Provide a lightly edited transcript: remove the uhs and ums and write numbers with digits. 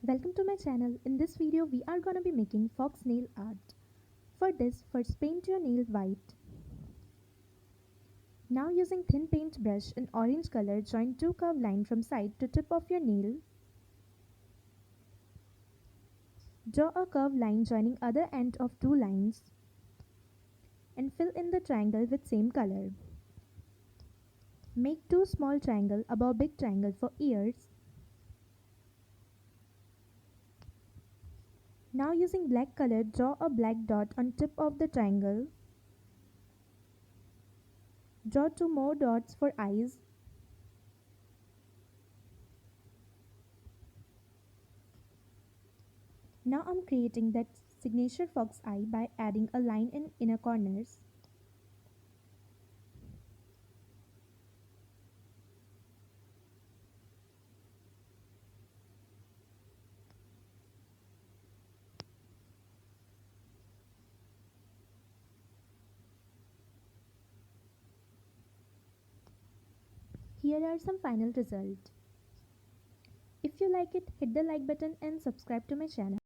Welcome to my channel. In this video we are gonna be making fox nail art. For this, first paint your nail white. Now using thin paint brush in orange color, join two curved lines from side to tip of your nail. Draw a curved line joining other end of two lines and fill in the triangle with same color. Make two small triangle above big triangle for ears. Now using black color, draw a black dot on tip of the triangle. Draw two more dots for eyes. Now I'm creating that signature fox eye by adding a line in inner corners. Here are some final results. If you like it, hit the like button and subscribe to my channel.